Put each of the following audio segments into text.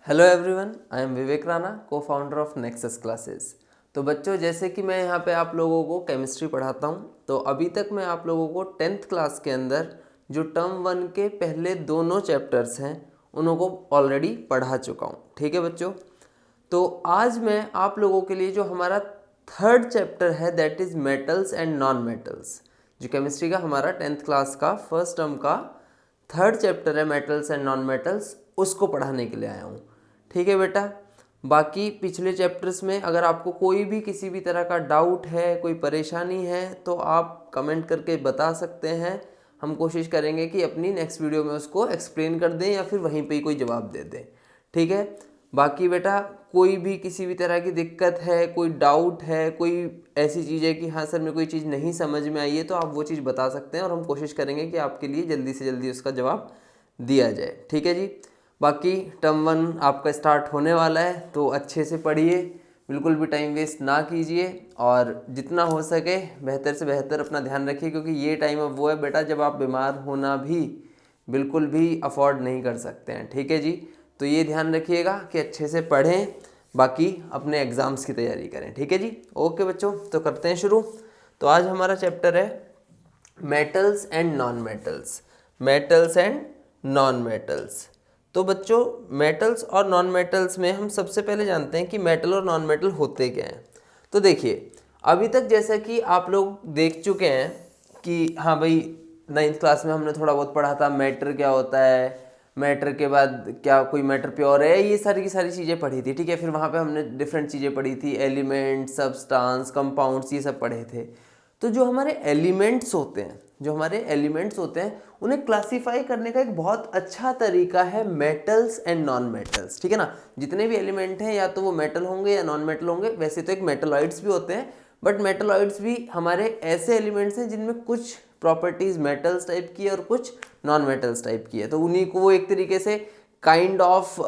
Hello everyone, I am विवेक राणा, को founder of nexus classes. तो बच्चों, जैसे कि मैं यहाँ पे आप लोगों को केमिस्ट्री पढ़ाता हूँ, तो अभी तक मैं आप लोगों को 10th क्लास के अंदर जो टर्म 1 के पहले दोनों चैप्टर्स हैं उनको ऑलरेडी पढ़ा चुका हूँ। ठीक है बच्चों, तो आज मैं आप लोगों के लिए जो हमारा थर्ड चैप्टर है that is metals and non metals, जो केमिस्ट्री का हमारा 10th क्लास का फर्स्ट टर्म का थर्ड चैप्टर है मेटल्स एंड नॉन मेटल्स, उसको पढ़ाने के लिए आया हूँ। ठीक है बेटा, बाकी पिछले चैप्टर्स में अगर आपको कोई भी किसी भी तरह का डाउट है, कोई परेशानी है, तो आप कमेंट करके बता सकते हैं। हम कोशिश करेंगे कि अपनी नेक्स्ट वीडियो में उसको एक्सप्लेन कर दें या फिर वहीं पे ही कोई जवाब दे दें। ठीक है, बाकी बेटा कोई भी किसी भी तरह की दिक्कत है, कोई डाउट है, कोई ऐसी चीज़ है कि हाँ सर मेरे को ये चीज़ नहीं समझ में आई है, तो आप वो चीज़ बता सकते हैं और हम कोशिश करेंगे कि आपके लिए जल्दी से जल्दी उसका जवाब दिया जाए। ठीक है जी, बाकी टर्म 1 आपका स्टार्ट होने वाला है, तो अच्छे से पढ़िए, बिल्कुल भी टाइम वेस्ट ना कीजिए और जितना हो सके बेहतर से बेहतर अपना ध्यान रखिए, क्योंकि ये टाइम अब वो है बेटा जब आप बीमार होना भी बिल्कुल भी अफोर्ड नहीं कर सकते हैं। ठीक है जी, तो ये ध्यान रखिएगा कि अच्छे से पढ़ें, बाकी अपने एग्ज़ाम्स की तैयारी करें। ठीक है जी, ओके बच्चों, तो करते हैं शुरू। तो आज हमारा चैप्टर है metals and non metals, metals and non metals. तो बच्चों, मेटल्स और नॉन मेटल्स में हम सबसे पहले जानते हैं कि मेटल और नॉन मेटल होते क्या हैं। तो देखिए, अभी तक जैसा कि आप लोग देख चुके हैं कि हाँ भाई 9th क्लास में हमने थोड़ा बहुत पढ़ा था मैटर क्या होता है, मैटर के बाद क्या कोई मैटर प्योर है, ये सारी की सारी चीज़ें पढ़ी थी। ठीक है, फिर वहाँ पे हमने डिफरेंट चीज़ें पढ़ी थी, एलिमेंट, सब्सटेंस, कंपाउंड्स, ये सब पढ़े थे। तो जो हमारे एलिमेंट्स होते हैं, उन्हें क्लासिफाई करने का एक बहुत अच्छा तरीका है मेटल्स एंड नॉन मेटल्स। ठीक है ना, जितने भी एलिमेंट हैं या तो वो मेटल होंगे या नॉन मेटल होंगे। वैसे तो एक मेटलॉइड्स भी होते हैं, बट मेटलॉइड्स भी हमारे ऐसे एलिमेंट्स हैं जिनमें कुछ प्रॉपर्टीज मेटल्स टाइप की है और कुछ नॉन मेटल्स टाइप की है। तो उन्हीं को वो एक तरीके से काइंड ऑफ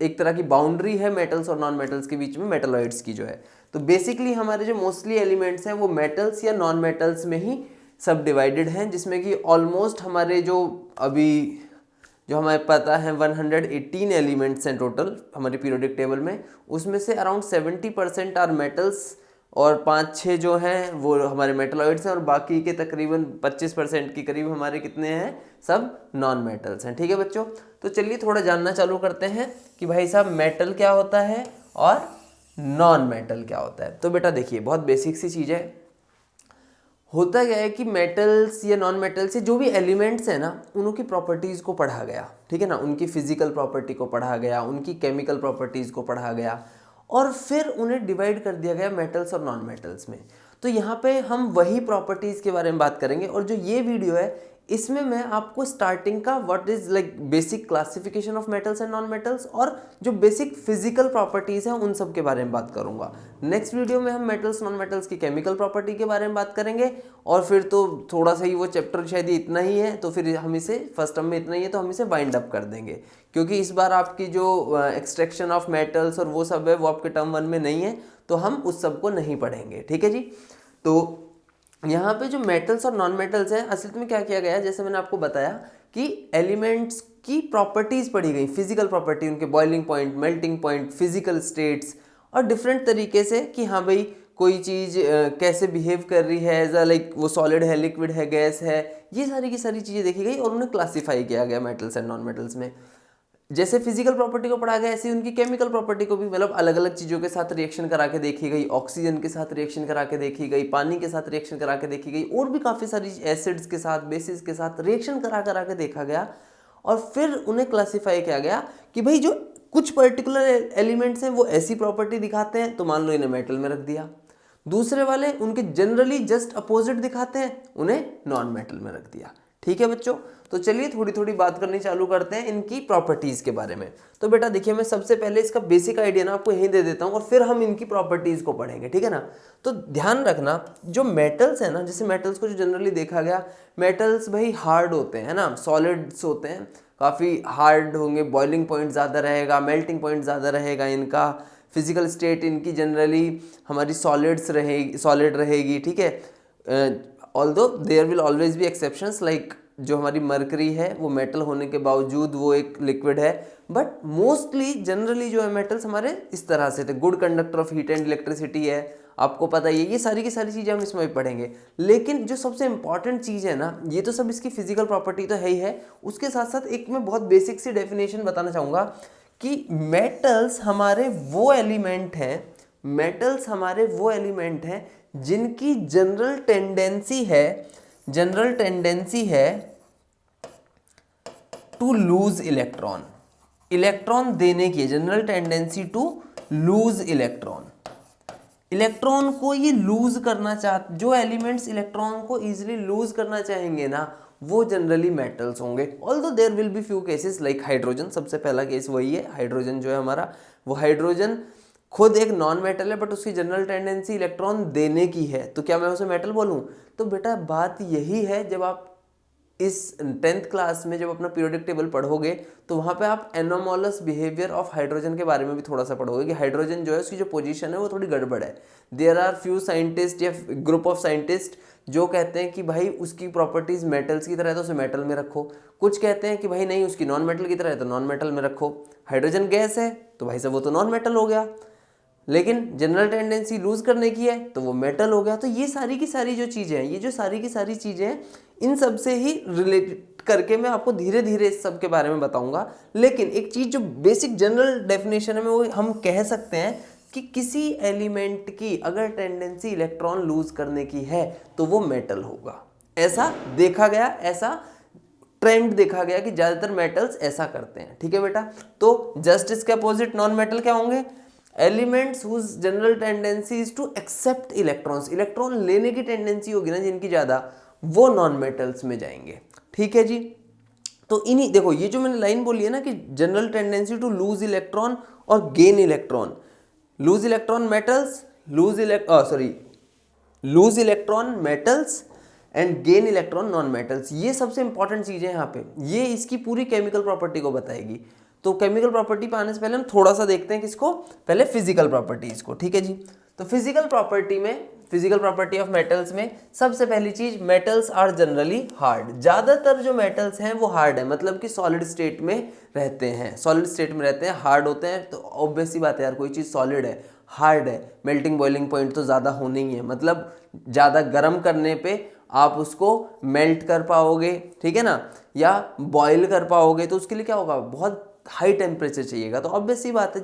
एक तरह की बाउंड्री है मेटल्स और नॉन मेटल्स के बीच में, मेटलॉइड्स की जो है। तो बेसिकली हमारे जो मोस्टली एलिमेंट्स हैं वो मेटल्स या नॉन मेटल्स में ही सब डिवाइडेड हैं, जिसमें कि ऑलमोस्ट हमारे जो हमें पता है 118 एलिमेंट्स हैं टोटल हमारी पीरियोडिक टेबल में, उसमें से अराउंड 70% आर मेटल्स और 5-6 जो हैं वो हमारे मेटलॉइड्स हैं, और बाकी के तकरीबन 25% के करीब हमारे कितने हैं, सब नॉन मेटल्स हैं। ठीक है बच्चों, तो चलिए थोड़ा जानना चालू करते हैं कि भाई साहब मेटल क्या होता है और नॉन मेटल क्या होता है। तो बेटा देखिए, बहुत बेसिक सी चीज़ है। होता क्या है कि मेटल्स या नॉन मेटल्स से जो भी एलिमेंट्स हैं ना, उनकी प्रॉपर्टीज़ को पढ़ा गया। ठीक है ना, उनकी फिजिकल प्रॉपर्टी को पढ़ा गया, उनकी केमिकल प्रॉपर्टीज़ को पढ़ा गया, और फिर उन्हें डिवाइड कर दिया गया मेटल्स और नॉन मेटल्स में। तो यहाँ पे हम वही प्रॉपर्टीज़ के बारे में बात करेंगे, और जो ये वीडियो है इसमें मैं आपको स्टार्टिंग का what is like basic classification of metals and non metals और जो बेसिक फिजिकल प्रॉपर्टीज़ हैं उन सब के बारे में बात करूंगा। नेक्स्ट वीडियो में हम मेटल्स नॉन मेटल्स की केमिकल प्रॉपर्टी के बारे में बात करेंगे, और फिर तो थोड़ा सा ही वो चैप्टर शायद ये इतना ही है, तो फिर हम इसे फर्स्ट टर्म में इतना ही है तो हम इसे वाइंड अप कर देंगे, क्योंकि इस बार आपकी जो एक्सट्रैक्शन ऑफ मेटल्स और वो सब है वो आपके टर्म 1 में नहीं है, तो हम उस सब को नहीं पढ़ेंगे। ठीक है जी, तो यहाँ पे जो मेटल्स और नॉन मेटल्स हैं, असल में क्या किया गया है, जैसे मैंने आपको बताया कि एलिमेंट्स की प्रॉपर्टीज पढ़ी गई, फिजिकल प्रॉपर्टी, उनके boiling point, melting point, physical states, और डिफरेंट तरीके से कि हाँ भाई कोई चीज़ कैसे बिहेव कर रही है, एज अ लाइक वो सॉलिड है, लिक्विड है, गैस है, ये सारी की सारी चीज़ें देखी गई और उन्हें क्लासीफाई किया गया मेटल्स एंड नॉन मेटल्स में। जैसे फिजिकल प्रॉपर्टी को पढ़ा गया, ऐसे उनकी केमिकल प्रॉपर्टी को भी, मतलब अलग अलग चीज़ों के साथ रिएक्शन करा के देखी गई, ऑक्सीजन के साथ रिएक्शन करा के देखी गई, पानी के साथ रिएक्शन करा के देखी गई, और भी काफ़ी सारी एसिड्स के साथ, बेसिस के साथ रिएक्शन करा करा के देखा गया, और फिर उन्हें क्लासीफाई किया गया कि भाई जो कुछ पर्टिकुलर एलिमेंट्स हैं वो ऐसी प्रॉपर्टी दिखाते हैं, तो मान लो इन्हें मेटल में रख दिया। दूसरे वाले उनके जनरली जस्ट अपोजिट दिखाते हैं, उन्हें नॉन मेटल में रख दिया। ठीक है बच्चों, तो चलिए थोड़ी थोड़ी बात करनी चालू करते हैं इनकी प्रॉपर्टीज के बारे में। तो बेटा देखिए, मैं सबसे पहले इसका बेसिक आइडिया ना आपको यहीं दे देता हूँ और फिर हम इनकी प्रॉपर्टीज को पढ़ेंगे। ठीक है ना, तो ध्यान रखना, जो मेटल्स है ना, जैसे मेटल्स को जो जनरली देखा गया, मेटल्स भाई हार्ड होते हैं ना, सॉलिड्स होते हैं, काफ़ी हार्ड होंगे, बॉइलिंग पॉइंट ज़्यादा रहेगा, मेल्टिंग पॉइंट ज़्यादा रहेगा इनका, फिजिकल स्टेट इनकी जनरली हमारी सॉलिड रहेगी। ठीक है, although there will always be exceptions, like जो हमारी मरकरी है वो मेटल होने के बावजूद वो एक लिक्विड है, बट मोस्टली जनरली जो है मेटल्स हमारे इस तरह से थे। Good conductor of heat and electricity है, आपको पता ही है, ये सारी की सारी चीज़ें हम इसमें भी पढ़ेंगे। लेकिन जो सबसे इंपॉर्टेंट चीज़ है ना, ये तो सब इसकी फिजिकल प्रॉपर्टी तो है ही है, उसके साथ साथ एक मैं बहुत बेसिक सी डेफिनेशन बताना चाहूँगा कि मेटल्स हमारे वो एलिमेंट हैं, मेटल्स हमारे वो एलिमेंट हैं जिनकी जनरल टेंडेंसी है टू लूज इलेक्ट्रॉन, इलेक्ट्रॉन देने की general tendency to lose electron को ये लूज करना चाहते, जो एलिमेंट्स इलेक्ट्रॉन को इजीली लूज करना चाहेंगे ना, वो जनरली मेटल्स होंगे। Although there will be few cases like hydrogen, सबसे पहला केस वही है। हाइड्रोजन जो है हमारा, वो हाइड्रोजन खुद एक नॉन मेटल है, बट उसकी जनरल टेंडेंसी इलेक्ट्रॉन देने की है, तो क्या मैं उसे मेटल बोलूं? तो बेटा बात यही है, जब आप इस 10th क्लास में जब अपना पीरियोडिक टेबल पढ़ोगे तो वहाँ पे आप एनोमोलस बिहेवियर ऑफ हाइड्रोजन के बारे में भी थोड़ा सा पढ़ोगे कि हाइड्रोजन जो है उसकी जो पोजीशन है वो थोड़ी गड़बड़ है। देयर आर फ्यू साइंटिस्ट या ग्रुप ऑफ साइंटिस्ट जो कहते हैं कि भाई उसकी प्रॉपर्टीज मेटल्स की तरह है तो उसे मेटल में रखो, कुछ कहते हैं कि भाई नहीं उसकी नॉन मेटल की तरह है तो नॉन मेटल में रखो। हाइड्रोजन गैस है तो भाई साहब वो तो नॉन मेटल हो गया, लेकिन जनरल टेंडेंसी लूज करने की है तो वो मेटल हो गया। तो ये सारी की सारी जो चीज़ें हैं, ये जो सारी की सारी चीज़ें हैं, इन सब से ही रिलेटेड करके मैं आपको धीरे धीरे इस सब के बारे में बताऊंगा। लेकिन एक चीज़ जो बेसिक जनरल डेफिनेशन है में, वो हम कह सकते हैं कि किसी एलिमेंट की अगर टेंडेंसी इलेक्ट्रॉन लूज करने की है तो वो मेटल होगा। ऐसा देखा गया, ऐसा ट्रेंड देखा गया कि ज़्यादातर मेटल्स ऐसा करते हैं। ठीक है बेटा, तो जस्ट इसके अपोजिट नॉन मेटल क्या होंगे? Elements whose general tendency is to accept electrons, electron लेने की टेंडेंसी होगी ना जिनकी ज़्यादा, वो नॉन मेटल्स में जाएंगे। ठीक है जी, तो इन्हीं देखो ये जो मैंने लाइन बोली है ना कि general tendency to lose electron और gain electron, lose electron metals, lose electron metals and gain electron non metals, ये सबसे इंपॉर्टेंट चीज़ें यहाँ पे, ये इसकी पूरी केमिकल प्रॉपर्टी को बताएगी। तो केमिकल प्रॉपर्टी पे आने से पहले हम थोड़ा सा देखते हैं किसको, पहले फिजिकल प्रॉपर्टीज को। ठीक है जी, तो फिजिकल प्रॉपर्टी में, फिजिकल प्रॉपर्टी ऑफ मेटल्स में सबसे पहली चीज, मेटल्स आर जनरली हार्ड। ज्यादातर जो मेटल्स हैं वो हार्ड है, मतलब कि सॉलिड स्टेट में रहते हैं, सॉलिड स्टेट में रहते हैं, हार्ड होते हैं। तो ऑब्वियस सी बात है यार, कोई चीज सॉलिड है, हार्ड है, मेल्टिंग बॉइलिंग पॉइंट तो ज्यादा होने ही है, मतलब ज्यादा गर्म करने पे आप उसको मेल्ट कर पाओगे, ठीक है ना, या बॉयल कर पाओगे, तो उसके लिए क्या होगा, बहुत हाई टेम्परेचर चाहिएगा। तो ऑब्वियस सी बात है,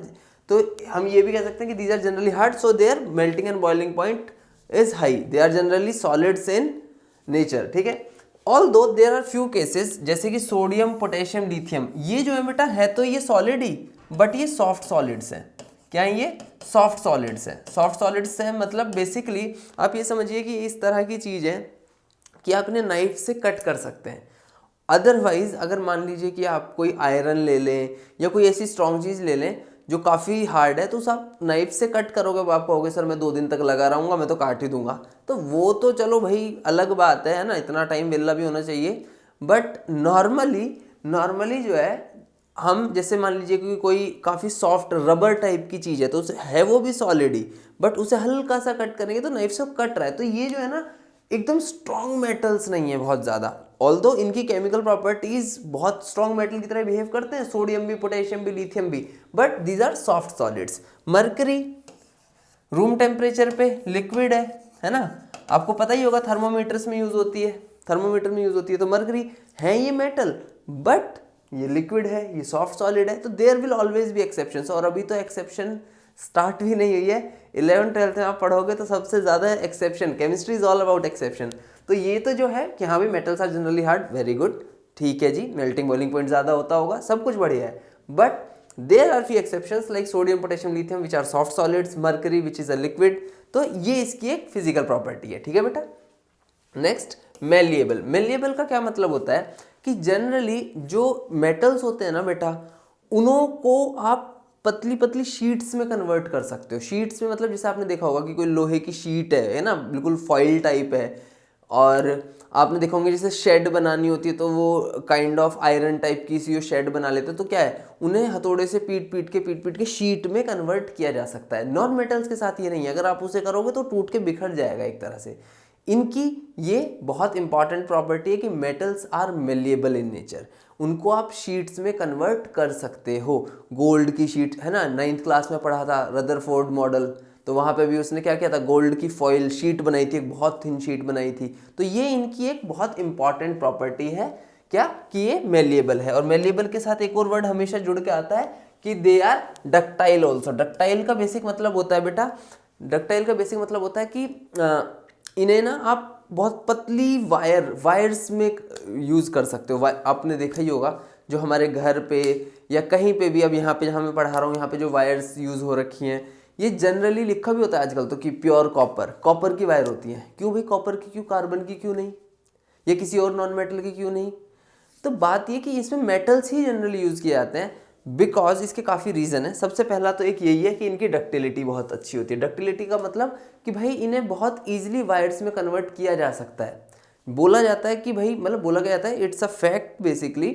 तो हम ये भी कह सकते हैं कि these are generally hard, so their melting and boiling point is high, they are generally solids in nature. ठीक है, although there are few cases, जैसे कि सोडियम, पोटेशियम, लिथियम, ये जो है बेटा है तो ये सॉलिड ही, बट ये सॉफ्ट सॉलिड्स हैं। क्या है ये? सॉफ्ट सॉलिड्स हैं। सॉफ्ट सॉलिड्स हैं मतलब बेसिकली आप ये समझिए कि इस तरह की चीज़ है कि आप अपने नाइफ से कट कर सकते हैं। अदरवाइज अगर मान लीजिए कि आप कोई आयरन ले लें या कोई ऐसी स्ट्रॉन्ग चीज़ ले लें जो काफ़ी हार्ड है, तो उस आप नाइफ से कट करोगे, आप कहोगे सर मैं 2 दिन तक लगा रहूँगा, मैं तो काट ही दूंगा, तो वो तो चलो भाई अलग बात है ना, इतना टाइम मिलना भी होना चाहिए। बट नॉर्मली जो है, हम जैसे मान लीजिए कि कोई काफ़ी सॉफ्ट रबर टाइप की चीज़ है, तो उसे है वो भी सॉलिड ही, बट उसे हल्का सा कट करेंगे तो नाइफ से कट रहा है, तो ये जो है ना एकदम स्ट्रॉन्ग मेटल्स नहीं है बहुत ज़्यादा। ऑल्दो इनकी केमिकल प्रॉपर्टीज बहुत स्ट्रॉन्ग मेटल की तरह बिहेव करते हैं, सोडियम भी, पोटेशियम भी, लिथियम भी, but these are soft solids. Mercury room temperature पे लिक्विड है ना, आपको पता ही होगा, थर्मोमीटर्स में यूज होती है, थर्मोमीटर में यूज होती है। तो मरकरी है ये मेटल, बट ये लिक्विड है, ये सॉफ्ट सॉलिड है, तो there will always be exceptions. और अभी तो एक्सेप्शन स्टार्ट भी नहीं हुई है, 11th-12th में आप पढ़ोगे तो सबसे ज़्यादा exception, chemistry is all about exception. तो ये तो जो है कि हाँ भी metals are generally hard, very good, ठीक है जी, मेल्टिंग बॉइलिंग पॉइंट ज़्यादा होता होगा, सब कुछ बढ़िया है, but there are few exceptions like sodium, potassium, lithium which are soft solids, mercury which is a liquid. तो ये इसकी एक फिजिकल प्रॉपर्टी है। ठीक है बेटा, नेक्स्ट मेलिएबल। मेलिएबल का क्या मतलब होता है कि जनरली जो मेटल्स होते हैं ना बेटा, उन्हों को आप पतली पतली शीट्स में कन्वर्ट कर सकते हो। शीट्स में मतलब जैसे आपने देखा होगा कि कोई लोहे की शीट है ना, बिल्कुल फॉइल टाइप है, और आपने देखा होंगे जैसे शेड बनानी होती है तो वो काइंड ऑफ आयरन टाइप की सी शेड बना लेते हैं, तो क्या है, उन्हें हथौड़े से पीट पीट के शीट में कन्वर्ट किया जा सकता है। नॉन मेटल्स के साथ ये नहीं है, अगर आप उसे करोगे तो टूट के बिखर जाएगा एक तरह से। इनकी ये बहुत इंपॉर्टेंट प्रॉपर्टी है कि metals are malleable in nature, उनको आप शीट्स में कन्वर्ट कर सकते हो। गोल्ड की शीट है ना, 9th क्लास में पढ़ा था रदरफोर्ड मॉडल, तो वहाँ पे भी उसने क्या किया था, गोल्ड की फॉइल शीट बनाई थी, एक बहुत थिन शीट बनाई थी। तो ये इनकी एक बहुत इंपॉर्टेंट प्रॉपर्टी है क्या, कि ये मेलिएबल है। और मेलिएबल के साथ एक और वर्ड हमेशा जुड़ के आता है कि they are ductile also. Ductile का बेसिक मतलब होता है बेटा, डक्टाइल का बेसिक मतलब होता है कि इन्हें ना आप बहुत पतली वायर्स में यूज़ कर सकते हो। आपने देखा ही होगा जो हमारे घर पे या कहीं पे भी, अब यहाँ पे जहाँ मैं पढ़ा रहा हूँ यहाँ पे जो वायर्स यूज़ हो रखी हैं, ये जनरली लिखा भी होता है आजकल तो कि प्योर कॉपर की वायर होती है। क्यों भाई कॉपर की, क्यों कार्बन की क्यों नहीं, या किसी और नॉन मेटल की क्यों नहीं? तो बात ये कि इसमें मेटल्स ही जनरली यूज़ किए जाते हैं, बिकॉज इसके काफ़ी रीज़न है। सबसे पहला तो एक यही है कि इनकी डक्टिलिटी बहुत अच्छी होती है। डक्टिलिटी का मतलब कि भाई इन्हें बहुत ईजिली वायर्स में कन्वर्ट किया जा सकता है। बोला जाता है कि भाई, मतलब बोला गया जाता है, इट्स अ फैक्ट बेसिकली,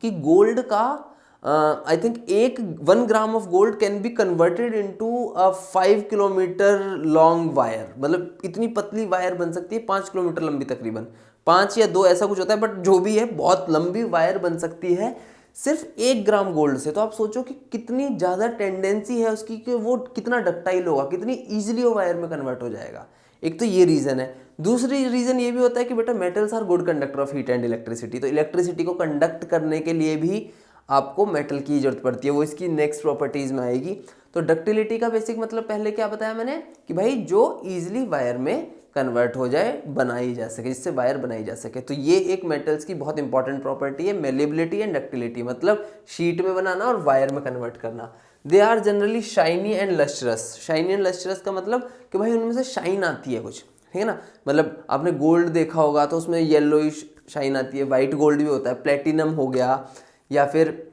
कि गोल्ड का I think 1 gram of gold can be converted into a 5 kilometre long wire. मतलब इतनी पतली वायर बन सकती है, 5 किलोमीटर लंबी, तकरीबन 5 या 2 ऐसा कुछ होता है, बट जो भी है बहुत लंबी वायर बन सकती है सिर्फ 1 ग्राम गोल्ड से। तो आप सोचो कि कितनी ज़्यादा टेंडेंसी है उसकी कि वो कितना डक्टाइल होगा, कितनी ईजिली वो वायर में कन्वर्ट हो जाएगा। एक तो ये रीज़न है। दूसरी रीज़न ये भी होता है कि बेटा metals are good conductor of heat and electricity. तो इलेक्ट्रिसिटी को कंडक्ट करने के लिए भी आपको मेटल की जरूरत पड़ती है, वो इसकी नेक्स्ट प्रॉपर्टीज़ में आएगी। तो डक्टिलिटी का बेसिक मतलब पहले क्या बताया मैंने, कि भाई जो ईजिली वायर में कन्वर्ट हो जाए, बनाई जा सके, जिससे वायर बनाई जा सके। तो ये एक मेटल्स की बहुत इंपॉर्टेंट प्रॉपर्टी है, मेलिएबिलिटी एंड डक्टिलिटी, मतलब शीट में बनाना और वायर में कन्वर्ट करना। They are generally shiny and lustrous. Shiny and lustrous का मतलब कि भाई उनमें से शाइन आती है कुछ, ठीक है ना। मतलब आपने गोल्ड देखा होगा तो उसमें येलोइश शाइन आती है, वाइट गोल्ड भी होता है, प्लेटिनम हो गया या फिर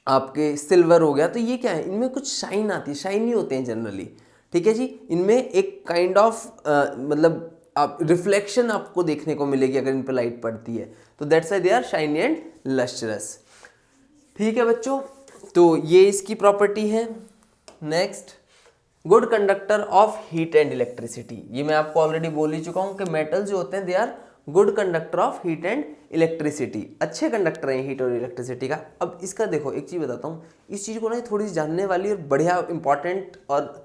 आपके सिल्वर हो गया। तो ये क्या है, इनमें कुछ शाइन आती है, शाइनी होते हैं जनरली, ठीक है जी। इनमें एक काइंड ऑफ मतलब आप रिफ्लेक्शन आपको देखने को मिलेगी अगर इन पर लाइट पड़ती है। तो that's why they are shiny and lustrous. ठीक है बच्चों, तो ये इसकी प्रॉपर्टी है। Next, good conductor of heat and electricity. ये मैं आपको ऑलरेडी बोल ही चुका हूँ कि मेटल जो होते हैं they are good conductor of heat and electricity, अच्छे कंडक्टर हैं हीट और इलेक्ट्रिसिटी का। अब इसका देखो एक चीज़ बताता हूँ, इस चीज़ को ना थोड़ी जानने वाली और बढ़िया इंपॉर्टेंट और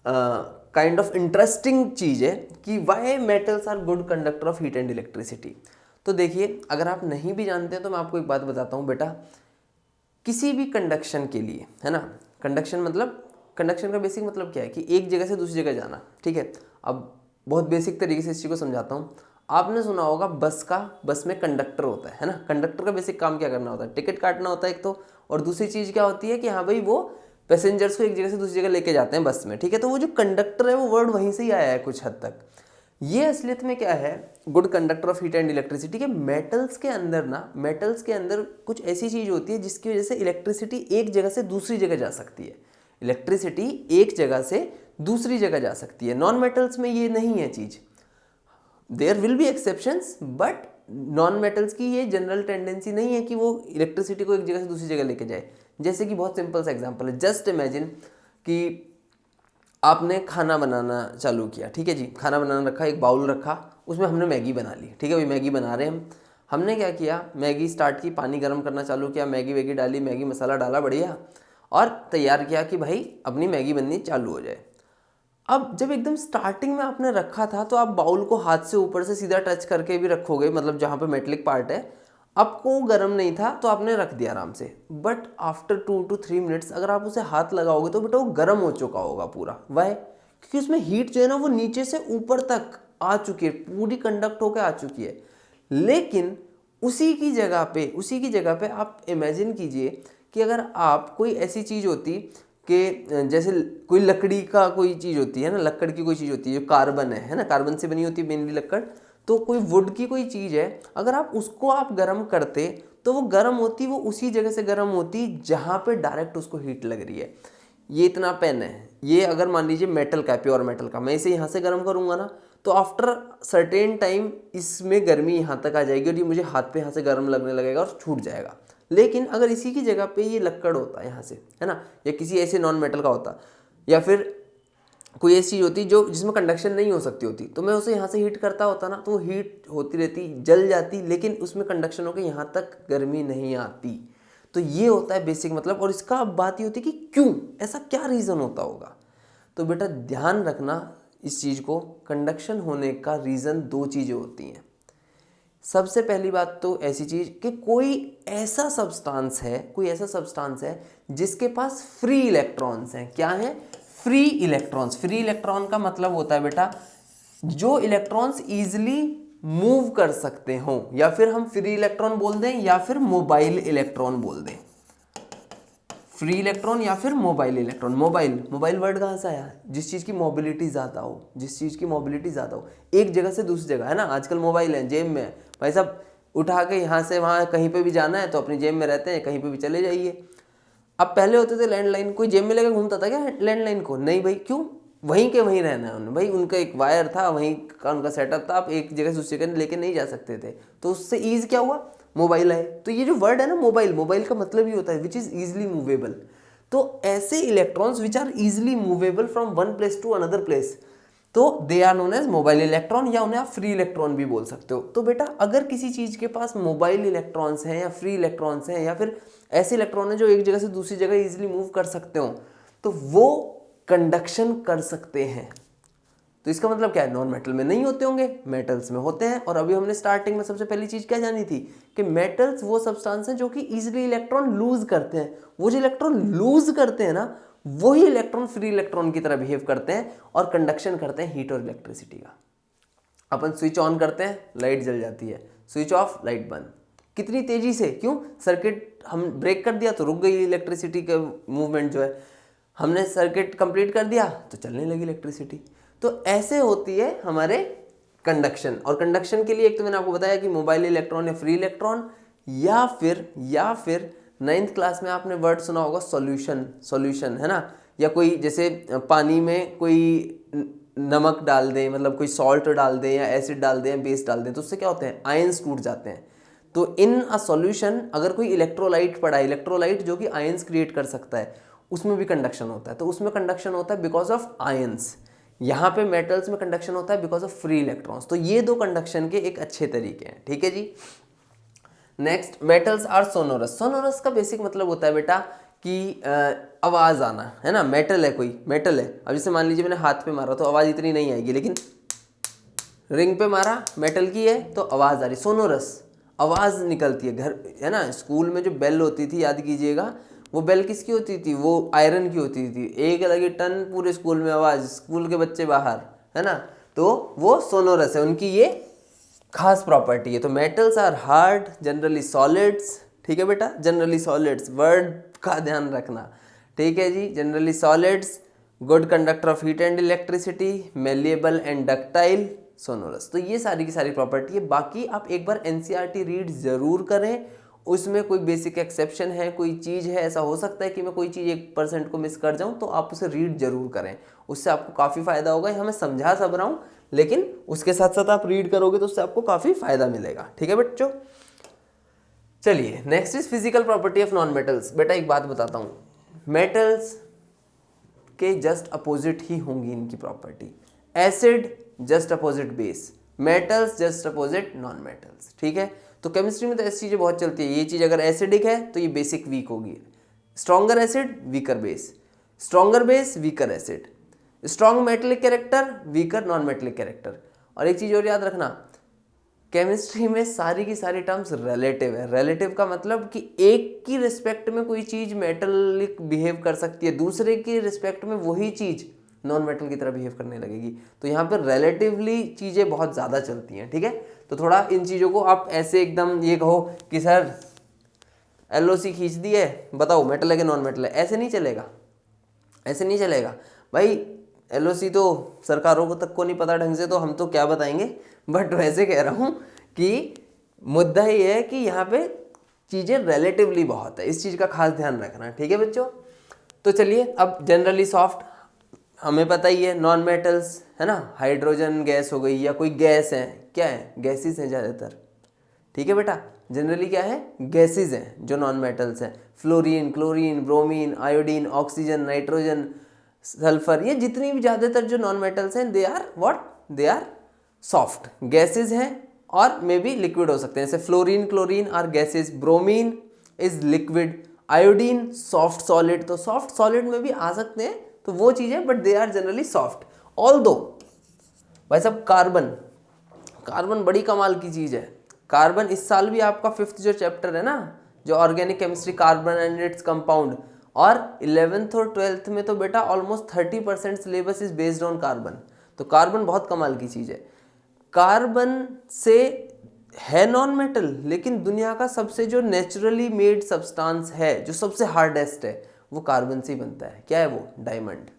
काइंड ऑफ इंटरेस्टिंग चीज़ है कि why metals are good conductor of heat and electricity. तो देखिए, अगर आप नहीं भी जानते हैं तो मैं आपको एक बात बताता हूँ बेटा, किसी भी कंडक्शन के लिए, है ना, कंडक्शन मतलब, कंडक्शन का बेसिक मतलब क्या है कि एक जगह से दूसरी जगह जाना, ठीक है। अब बहुत बेसिक तरीके से इस चीज़ को समझाता हूँ। आपने सुना होगा बस में कंडक्टर होता है ना। कंडक्टर का बेसिक काम क्या करना होता है, टिकट काटना होता है एक तो, और दूसरी चीज़ क्या होती है कि हाँ भाई वो पैसेंजर्स को एक जगह से दूसरी जगह लेके जाते हैं बस में, ठीक है। तो वो जो कंडक्टर है वो वर्ड वहीं से ही आया है कुछ हद तक। ये असलियत में क्या है, good conductor of heat and electricity के मेटल्स के अंदर ना, मेटल्स के अंदर कुछ ऐसी चीज़ होती है जिसकी वजह से इलेक्ट्रिसिटी एक जगह से दूसरी जगह जा सकती है। इलेक्ट्रिसिटी एक जगह से दूसरी जगह जा सकती है। नॉन मेटल्स में ये नहीं है चीज़, there will be exceptions, but non metals की ये जनरल टेंडेंसी नहीं है कि वो इलेक्ट्रिसिटी को एक जगह से दूसरी जगह लेके जाए। जैसे कि बहुत सिंपल सा एग्जांपल है, जस्ट इमेजिन कि आपने खाना बनाना चालू किया, ठीक है जी। खाना बनाना रखा, एक बाउल रखा, उसमें हमने मैगी बना ली, ठीक है। वही मैगी बना रहे हैं हमने क्या किया, मैगी स्टार्ट की, पानी गर्म करना चालू किया, मैगी वैगी डाली, मैगी मसाला डाला बढ़िया, और तैयार किया कि भाई अपनी मैगी बननी चालू हो जाए। अब जब एकदम स्टार्टिंग में आपने रखा था तो आप बाउल को हाथ से ऊपर से सीधा टच करके भी रखोगे, मतलब जहाँ पे मेटलिक पार्ट है, आपको गर्म नहीं था तो आपने रख दिया आराम से। बट आफ्टर 2 to 3 मिनट्स अगर आप उसे हाथ लगाओगे तो बेटा वो गर्म हो चुका होगा पूरा। वाई? क्योंकि उसमें हीट जो है ना वो नीचे से ऊपर तक आ चुकी है, पूरी कंडक्ट होकर आ चुकी है। लेकिन उसी की जगह पे आप इमेजिन कीजिए कि अगर आप कोई ऐसी चीज़ होती कि जैसे कोई लकड़ी का कोई चीज़ होती है ना, लकड़ की कोई चीज़ होती है जो कार्बन है ना, कार्बन से बनी होती है मेनली लकड़। तो कोई वुड की कोई चीज़ है, अगर आप उसको आप गर्म करते तो वो गर्म होती, वो उसी जगह से गर्म होती जहाँ पे डायरेक्ट उसको हीट लग रही है। ये इतना पेन है, ये अगर मान लीजिए मेटल का, प्योर मेटल का, मैं इसे यहाँ से गर्म करूँगा ना तो आफ्टर सर्टेन टाइम इसमें गर्मी यहाँ तक आ जाएगी और ये मुझे हाथ पे यहाँ से गर्म लगने लगेगा और छूट जाएगा। लेकिन अगर इसी की जगह पे ये लक्कड़ होता है यहाँ से, है ना, या किसी ऐसे नॉन मेटल का होता, या फिर कोई ऐसी चीज़ होती जो जिसमें कंडक्शन नहीं हो सकती होती, तो मैं उसे यहाँ से हीट करता होता ना, तो वो हीट होती रहती, जल जाती, लेकिन उसमें कंडक्शन होकर यहाँ तक गर्मी नहीं आती। तो ये होता है बेसिक मतलब। और इसका अब बात ये होती है कि क्यों, ऐसा क्या रीज़न होता होगा। तो बेटा ध्यान रखना इस चीज़ को, कंडक्शन होने का रीज़न दो चीज़ें होती हैं। सबसे पहली बात तो ऐसी चीज़ कि कोई ऐसा सब्सटेंस है जिसके पास फ्री इलेक्ट्रॉन्स हैं। क्या है? Free electrons. फ्री इलेक्ट्रॉन का मतलब होता है बेटा जो इलेक्ट्रॉन्स इजीली मूव कर सकते हों, या फिर हम फ्री इलेक्ट्रॉन बोल दें या फिर मोबाइल इलेक्ट्रॉन बोल दें। फ्री इलेक्ट्रॉन या फिर मोबाइल इलेक्ट्रॉन। मोबाइल वर्ड कहाँ से आया? जिस चीज़ की मोबिलिटी ज़्यादा हो, एक जगह से दूसरी जगह, है ना। आजकल मोबाइल है जेब में, भाई साहब उठा के यहाँ से वहाँ कहीं पे भी जाना है तो अपनी जेब में रहते हैं, कहीं पे भी चले जाइए। अब पहले होते थे लैंडलाइन, कोई जेब में लेकर घूमता था क्या लैंडलाइन को? नहीं भाई, क्यों? वहीं के वहीं रहना है उन्हें भाई, उनका एक वायर था, वहीं का उनका सेटअप था, आप एक जगह से दूसरी जगह लेके नहीं जा सकते थे। तो उससे ईज क्या हुआ? मोबाइल है। तो ये जो वर्ड है ना मोबाइल का मतलब ही होता है विच इज़ ईजिली मूवेबल। तो ऐसे electrons which are easily movable from one place to another place, तो they are known as mobile electron, या उन्हें आप फ्री इलेक्ट्रॉन भी बोल सकते हो। तो बेटा अगर किसी चीज़ के पास मोबाइल इलेक्ट्रॉन्स हैं या फ्री इलेक्ट्रॉन्स हैं या फिर ऐसे इलेक्ट्रॉन हैं जो एक जगह से दूसरी जगह इजीली मूव कर सकते हो, तो वो कंडक्शन कर सकते हैं। तो इसका मतलब क्या है? नॉन मेटल में नहीं होते होंगे, मेटल्स में होते हैं। और अभी हमने स्टार्टिंग में सबसे पहली चीज़ क्या जानी थी कि मेटल्स वो सब्सटेंस हैं जो कि इजीली इलेक्ट्रॉन लूज करते हैं। वो जो इलेक्ट्रॉन लूज करते हैं ना, वही इलेक्ट्रॉन फ्री इलेक्ट्रॉन की तरह बिहेव करते हैं और कंडक्शन करते हैं हीट और इलेक्ट्रिसिटी का। अपन स्विच ऑन करते हैं, लाइट जल जाती है, स्विच ऑफ, लाइट बंद। कितनी तेजी से, क्यों? सर्किट हम ब्रेक कर दिया तो रुक गई इलेक्ट्रिसिटी का मूवमेंट जो है, हमने सर्किट कंप्लीट कर दिया तो चलने लगी इलेक्ट्रिसिटी। तो ऐसे होती है हमारे कंडक्शन। और कंडक्शन के लिए एक तो मैंने आपको बताया कि मोबाइल इलेक्ट्रॉन या फ्री इलेक्ट्रॉन, या फिर 9th क्लास में आपने वर्ड सुना होगा सॉल्यूशन, है ना। या कोई जैसे पानी में कोई नमक डाल दें, मतलब कोई सॉल्ट डाल दें या एसिड डाल दें या बेस डाल दें, तो उससे क्या होते हैं? आयंस टूट जाते हैं। तो इन अ सॉल्यूशन अगर कोई इलेक्ट्रोलाइट पड़ा है, इलेक्ट्रोलाइट जो कि आयंस क्रिएट कर सकता है, उसमें भी कंडक्शन होता है। तो उसमें कंडक्शन होता है बिकॉज ऑफ आयंस। यहाँ पे मेटल्स में कंडक्शन होता है बिकॉज ऑफ फ्री इलेक्ट्रॉन्स। तो ये दो कंडक्शन के एक अच्छे तरीके हैं, ठीक है जी। Next, metals are sonorous. Sonorous का बेसिक मतलब होता है बेटा कि आवाज़ आना, है ना। मेटल है, कोई मेटल है, अब जैसे मान लीजिए मैंने हाथ पे मारा तो आवाज़ इतनी नहीं आएगी, लेकिन रिंग पे मारा, मेटल की है, तो आवाज़ आ रही, सोनोरस, आवाज़ निकलती है। घर, है ना, स्कूल में जो बेल होती थी, याद कीजिएगा, वो बेल किसकी होती थी? वो आयरन की होती थी। एक लगी टन, पूरे स्कूल में आवाज़, स्कूल के बच्चे बाहर, है ना। तो वो सोनोरस है, उनकी ये खास प्रॉपर्टी है। तो metals are hard, generally solids, ठीक है बेटा, जनरली सॉलिड्स, वर्ड का ध्यान रखना, ठीक है जी। Generally solids, good conductor of heat and electricity, malleable and ductile, sonorous. तो ये सारी की सारी प्रॉपर्टी है। बाकी आप एक बार एनसीईआरटी रीड जरूर करें, उसमें कोई बेसिक एक्सेप्शन है, कोई चीज़ है, ऐसा हो सकता है कि मैं कोई चीज़ 1% को मिस कर जाऊं, तो आप उसे रीड जरूर करें, उससे आपको काफ़ी फ़ायदा होगा। यहाँ मैं समझा सब रहा हूँ, लेकिन उसके साथ साथ आप रीड करोगे तो उससे आपको काफ़ी फ़ायदा मिलेगा, ठीक है बच्चों। चलिए, next is physical property of non metals. बेटा एक बात बताता हूँ, मेटल्स के जस्ट अपोजिट ही होंगी इनकी property. Acid just opposite base, metals just opposite non metals, ठीक है। तो केमिस्ट्री में तो ऐसी चीज़ें बहुत चलती है। ये चीज़ अगर एसिडिक है तो ये बेसिक वीक होगी, stronger acid weaker base, stronger base weaker acid, strong metallic character weaker non metallic character. और एक चीज़ और याद रखना, केमिस्ट्री में सारी की सारी टर्म्स रिलेटिव है। रिलेटिव का मतलब कि एक की रिस्पेक्ट में कोई चीज़ मेटलिक बिहेव कर सकती है, दूसरे की रिस्पेक्ट में वही चीज़ नॉन मेटल की तरह बिहेव करने लगेगी। तो यहाँ पर रिलेटिवली चीज़ें बहुत ज़्यादा चलती हैं, ठीक है। तो थोड़ा इन चीज़ों को आप ऐसे एकदम ये कहो कि सर LOC खींच दी है, बताओ मेटल है कि नॉन मेटल है, ऐसे नहीं चलेगा, ऐसे नहीं चलेगा भाई। LOC तो सरकारों को तक को नहीं पता ढंग से, तो हम तो क्या बताएंगे। बट वैसे कह रहा हूँ कि मुद्दा ये है कि यहाँ पे चीज़ें रिलेटिवली बहुत है, इस चीज़ का खास ध्यान रखना, ठीक है बच्चों। तो चलिए, अब जनरली सॉफ्ट हमें पता ही है, नॉन मेटल्स, है ना, हाइड्रोजन गैस हो गई या कोई गैस है, क्या है, गैसेस हैं ज़्यादातर, ठीक है बेटा। जनरली क्या है, गैसेस हैं जो नॉन मेटल्स हैं। Fluorine, chlorine, bromine, iodine, oxygen, nitrogen, sulphur, ये जितनी भी ज़्यादातर जो नॉन मेटल्स हैं they are what, they are soft gases हैं और मे बी लिक्विड हो सकते हैं, जैसे fluorine chlorine are gases, bromine is liquid, iodine soft solid, तो सॉफ्ट सॉलिड में भी आ सकते हैं तो वो चीज़ें, but they are generally soft. Although भाई साहब कार्बन, कार्बन बड़ी कमाल की चीज़ है। कार्बन इस साल भी आपका 5th जो चैप्टर है ना, जो organic chemistry, carbon and its compound, और 11th और 12th में तो बेटा almost 30% syllabus is based on carbon. तो कार्बन बहुत कमाल की चीज़ है। कार्बन से है नॉन मेटल, लेकिन दुनिया का सबसे जो नेचुरली मेड सब्सटेंस है, जो सबसे हार्डेस्ट है, वो कार्बन से ही बनता है। क्या है वो? डायमंड।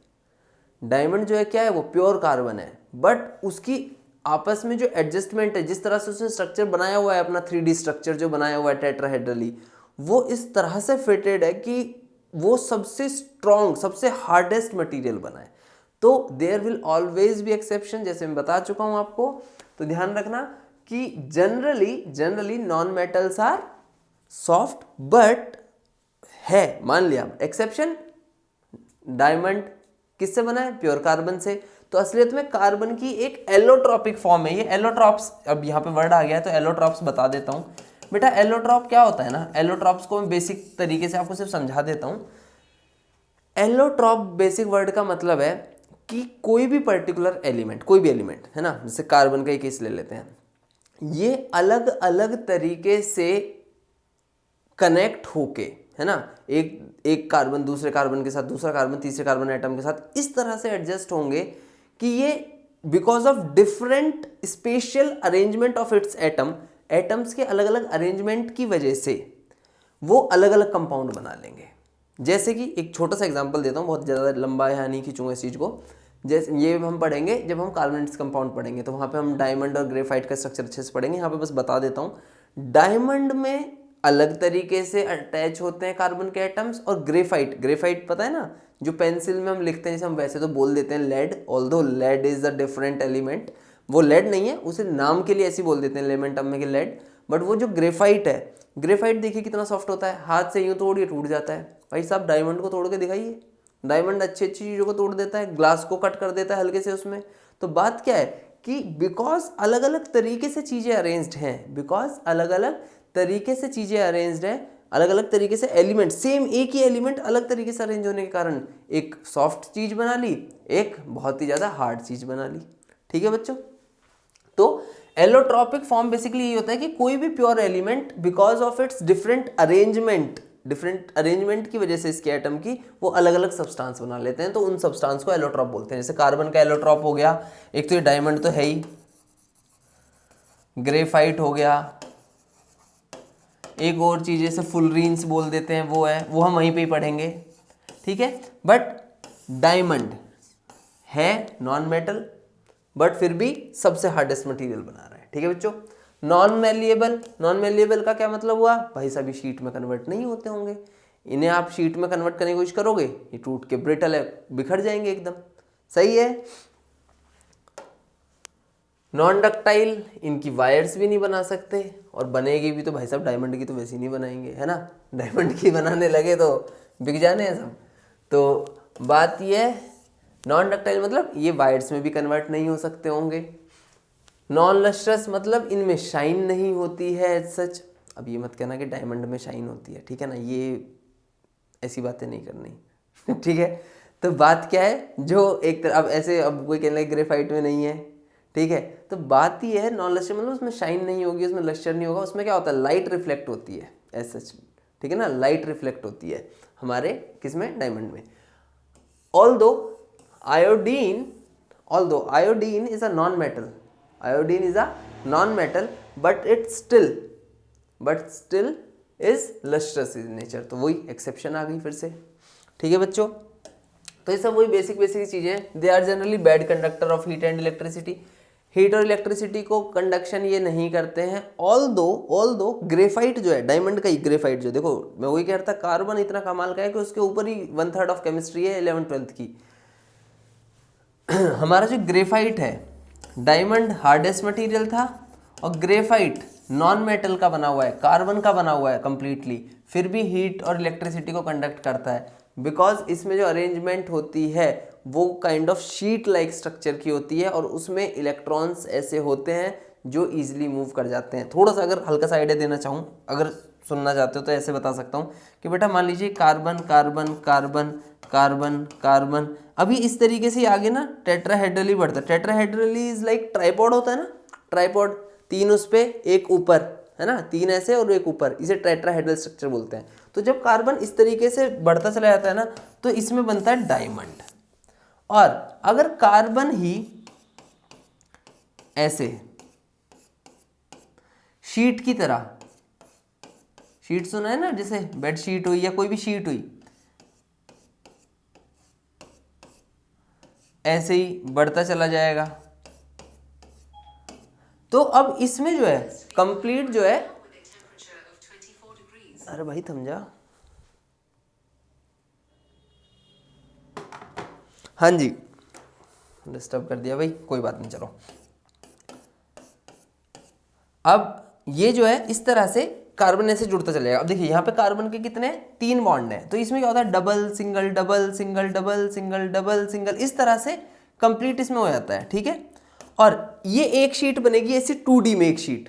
डायमंड जो है क्या है? वो प्योर कार्बन है, बट उसकी आपस में जो एडजस्टमेंट है, जिस तरह से उसने स्ट्रक्चर बनाया हुआ है, अपना 3D स्ट्रक्चर जो बनाया हुआ है टेट्राहेड्रली, वो इस तरह से फिटेड है कि वो सबसे स्ट्रॉन्ग, सबसे हार्डेस्ट मटेरियल बना है। तो there will always be exception, जैसे मैं बता चुका हूं आपको। तो ध्यान रखना कि generally non metals are soft, but है, मान लिया एक्सेप्शन, डायमंड किससे बना है? प्योर कार्बन से। तो असलियत में कार्बन की एक एलोट्रॉपिक फॉर्म है ये, एलोट्रॉप्स। अब यहाँ पे वर्ड आ गया है तो एलोट्रॉप्स बता देता हूँ बेटा। एलोट्रॉप क्या होता है ना, एलोट्रॉप्स को मैं बेसिक तरीके से आपको सिर्फ समझा देता हूँ। एलोट्रॉप बेसिक वर्ड का मतलब है कि कोई भी पर्टिकुलर एलिमेंट, कोई भी एलिमेंट है ना, जैसे कार्बन का ही केस ले लेते हैं, ये अलग अलग तरीके से कनेक्ट होके, है ना, एक कार्बन दूसरे कार्बन के साथ, दूसरा कार्बन तीसरे कार्बन एटम के साथ इस तरह से एडजस्ट होंगे कि ये because of different special arrangement of its atoms के अलग अलग अरेंजमेंट की वजह से वो अलग अलग कंपाउंड बना लेंगे। जैसे कि एक छोटा सा एग्जांपल देता हूँ, बहुत ज़्यादा लंबा यहाँ नहीं खींचूंगा इस चीज़ को। जैसे ये हम पढ़ेंगे जब हम कार्बोनेट्स कंपाउंड पढ़ेंगे, तो वहाँ पे हम डायमंड और ग्रेफाइट का स्ट्रक्चर अच्छे से पढ़ेंगे। यहाँ पे बस बता देता हूँ, डायमंड में अलग तरीके से अटैच होते हैं कार्बन के एटम्स, और ग्रेफाइट पता है ना, जो पेंसिल में हम लिखते हैं, जैसे हम वैसे तो बोल देते हैं lead, although lead is a different element, वो लेड नहीं है, उसे नाम के लिए ऐसे बोल देते हैं एलिमेंटम में कि लेड, बट वो जो ग्रेफाइट है, ग्रेफाइट देखिए कितना सॉफ्ट होता है, हाथ से यूँ तोड़िए टूट जाता है। भाई साहब डायमंड को तोड़ के दिखाइए, डायमंड अच्छी अच्छी चीज़ों को तोड़ देता है, ग्लास को कट कर देता है हल्के से उसमें। तो बात क्या है कि बिकॉज अलग अलग तरीके से चीज़ें अरेंज्ड हैं, बिकॉज अलग अलग तरीके से चीज़ें अरेंज्ड हैं, अलग अलग तरीके से एलिमेंट, सेम एक ही एलिमेंट अलग तरीके से अरेंज होने के कारण एक सॉफ्ट चीज़ बना ली, एक बहुत ही ज़्यादा हार्ड चीज़ बना ली। ठीक है बच्चों, तो एलोट्रॉपिक फॉर्म बेसिकली ये होता है कि कोई भी pure element because of its different arrangement की वजह से इसके एटम की, वो अलग अलग सब्सटेंस बना लेते हैं, तो उन सब्सटेंस को एलोट्रॉप बोलते हैं। जैसे कार्बन का एलोट्रॉप हो गया, एक तो ये डायमंड तो है ही, ग्रेफाइट हो गया, एक और चीज़ जैसे फुलरीन्स बोल देते हैं, वो है, वो हम वहीं पे ही पढ़ेंगे। ठीक है, बट डायमंड है नॉन मेटल, बट फिर भी सबसे हार्डेस्ट मटेरियल बना रहा है। ठीक है बच्चों, नॉन मेलिएबल का क्या मतलब हुआ? भाई सभी शीट में कन्वर्ट नहीं होते होंगे, इन्हें आप शीट में कन्वर्ट करने की कोशिश करोगे, ये टूट के ब्रिटल है, बिखर जाएंगे एकदम। सही है। नॉन डक्टाइल, इनकी वायर्स भी नहीं बना सकते, और बनेगी भी तो भाई साहब डायमंड की तो वैसे ही नहीं बनाएंगे, है ना, डायमंड की बनाने लगे तो बिक जाने हैं सब। तो बात ये है, नॉन डक्टाइल मतलब ये वायर्स में भी कन्वर्ट नहीं हो सकते होंगे। नॉन लस्ट्रस मतलब इनमें शाइन नहीं होती है एज सच। अब ये मत कहना कि डायमंड में शाइन होती है, ठीक है ना, ये ऐसी बातें नहीं करनी। ठीक है, तो बात क्या है, जो एक तरह अब ऐसे, अब कोई कहने लगे ग्रेफाइट में नहीं है, ठीक है, तो बात ये है नॉन लस्टर मतलब उसमें शाइन नहीं होगी, उसमें लस्टर नहीं होगा, उसमें क्या होता है, लाइट रिफ्लेक्ट होती है एज सच। ठीक है ना, लाइट रिफ्लेक्ट होती है हमारे किसमें, डायमंड में। Although iodine is a non metal, but it still is lustrous in nature, तो वही एक्सेप्शन आ गई फिर से। ठीक है बच्चों, तो ये सब वही बेसिक चीजें। They are generally bad conductor of heat and electricity, heat और इलेक्ट्रिसिटी को कंडक्शन ये नहीं करते हैं। ऑल्दो ग्रेफाइट जो है, डायमंड का ही ग्रेफाइट जो, देखो मैं वही कह रहा था, कार्बन इतना कमाल का है कि उसके ऊपर ही 1/3 ऑफ केमिस्ट्री है 11th-12th की। हमारा जो ग्रेफाइट है, डायमंड हार्डेस्ट मटेरियल था, और ग्रेफाइट नॉन मेटल का बना हुआ है, कार्बन का बना हुआ है कंप्लीटली, फिर भी हीट और इलेक्ट्रिसिटी को कंडक्ट करता है। बिकॉज इसमें जो अरेंजमेंट होती है वो kind of sheet like structure की होती है और उसमें इलेक्ट्रॉन्स ऐसे होते हैं जो ईजिली मूव कर जाते हैं। थोड़ा सा अगर हल्का सा आइडिया देना चाहूँ, अगर सुनना चाहते हो तो ऐसे बता सकता हूँ कि बेटा मान लीजिए carbon carbon carbon carbon carbon, अभी इस तरीके से आगे ना टेट्राहेड्रली बढ़ता है। टेट्राहेड्रली इज लाइक ट्राइपॉड होता है ना, ट्राइपॉड, 3 उस पे एक ऊपर, है ना, 3 ऐसे और एक ऊपर, इसे टेट्राहेड्रल स्ट्रक्चर बोलते हैं। तो जब कार्बन इस तरीके से बढ़ता चला जाता है ना तो इसमें बनता है डायमंड। और अगर कार्बन ही ऐसे शीट की तरह, शीट सुना है ना, जैसे बेड शीट हुई या कोई भी शीट हुई, ऐसे ही बढ़ता चला जाएगा, तो अब इसमें जो है कंप्लीट जो है, अरे भाई थम जा, हाँ जी डिस्टर्ब कर दिया भाई, कोई बात नहीं, चलो। अब ये जो है इस तरह से कार्बन ऐसे जुड़ता चलेगा। अब देखिए यहाँ पे कार्बन के कितने 3 बॉन्ड हैं, तो इसमें क्या होता है double single double single double single double single, इस तरह से कंप्लीट इसमें हो जाता है, ठीक है। और ये एक शीट बनेगी ऐसे 2D में, एक शीट,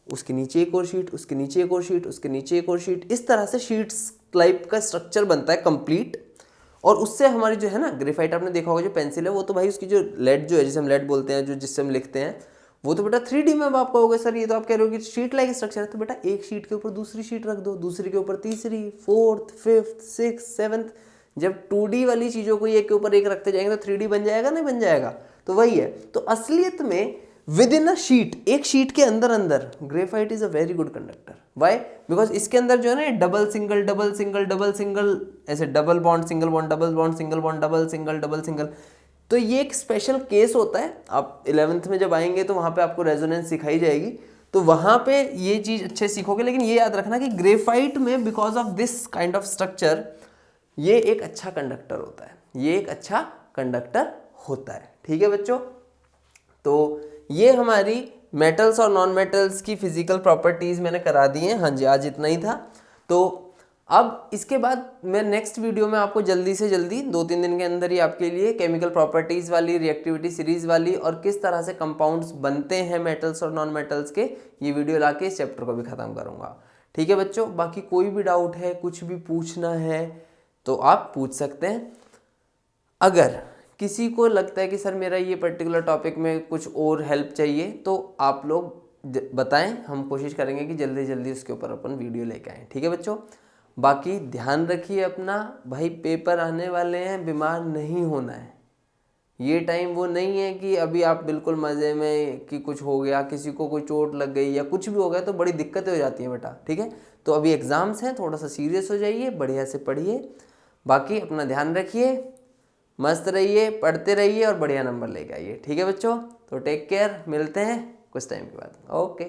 उसके नीचे एक और शीट, उसके नीचे एक और शीट, उसके नीचे एक और शीट, इस तरह से शीट्स टाइप का स्ट्रक्चर बनता है कंप्लीट। और उससे हमारी जो है ना ग्रेफाइट, आपने देखा होगा जो पेंसिल है वो तो भाई उसकी जो लेड जो है, जिसे हम लेड बोलते हैं, जो जिससे हम लिखते हैं, वो तो बेटा 3D में। अब आप कहोगे सर ये तो आप कह रहे हो कि शीट लाइक स्ट्रक्चर है, तो बेटा एक शीट के ऊपर दूसरी शीट रख दो, दूसरी के ऊपर तीसरी, 4th 5th 6th 7th, जब 2D वाली चीज़ों को एक के ऊपर एक रखते जाएंगे तो 3D बन जाएगा, नहीं बन जाएगा। तो वही है, तो असलियत में विद इन अ शीट, एक शीट के अंदर अंदर graphite is a very good conductor. Why? Because इसके अंदर जो है ना double single double single double single, ऐसे double bond single bond double bond single bond double single double single, तो ये एक स्पेशल केस होता है। आप 11th में जब आएंगे तो वहाँ पे आपको रेजोनेंस सिखाई जाएगी, तो वहाँ पे ये चीज़ अच्छे सीखोगे। लेकिन ये याद रखना कि ग्रेफाइट में because of this kind of structure ये एक अच्छा कंडक्टर होता है, ये एक अच्छा कंडक्टर होता है, ठीक है बच्चों। तो ये हमारी मेटल्स और नॉन मेटल्स की फिजिकल प्रॉपर्टीज़ मैंने करा दी हैं। हाँ जी, आज इतना ही था। तो अब इसके बाद मैं नेक्स्ट वीडियो में आपको जल्दी से जल्दी 2-3 दिन के अंदर ही आपके लिए केमिकल प्रॉपर्टीज़ वाली, रिएक्टिविटी सीरीज़ वाली और किस तरह से कंपाउंड्स बनते हैं मेटल्स और नॉन मेटल्स के, ये वीडियो लाके इस चैप्टर को भी ख़त्म करूँगा, ठीक है बच्चों। बाकी कोई भी डाउट है, कुछ भी पूछना है तो आप पूछ सकते हैं। अगर किसी को लगता है कि सर मेरा ये पर्टिकुलर टॉपिक में कुछ और हेल्प चाहिए तो आप लोग बताएं, हम कोशिश करेंगे कि जल्दी जल्दी उसके ऊपर अपन वीडियो लेके आएँ, ठीक है बच्चों। बाकी ध्यान रखिए अपना, भाई पेपर आने वाले हैं, बीमार नहीं होना है। ये टाइम वो नहीं है कि अभी आप बिल्कुल मज़े में कि कुछ हो गया, किसी को कोई चोट लग गई या कुछ भी हो गया तो बड़ी दिक्कतें हो जाती हैं बेटा, ठीक है। तो अभी एग्ज़ाम्स हैं, थोड़ा सा सीरियस हो जाइए, बढ़िया से पढ़िए। बाकी अपना ध्यान रखिए, मस्त रहिए, पढ़ते रहिए और बढ़िया नंबर लेके आइए, ठीक है बच्चों। तो टेक केयर, मिलते हैं कुछ टाइम के बाद, ओके।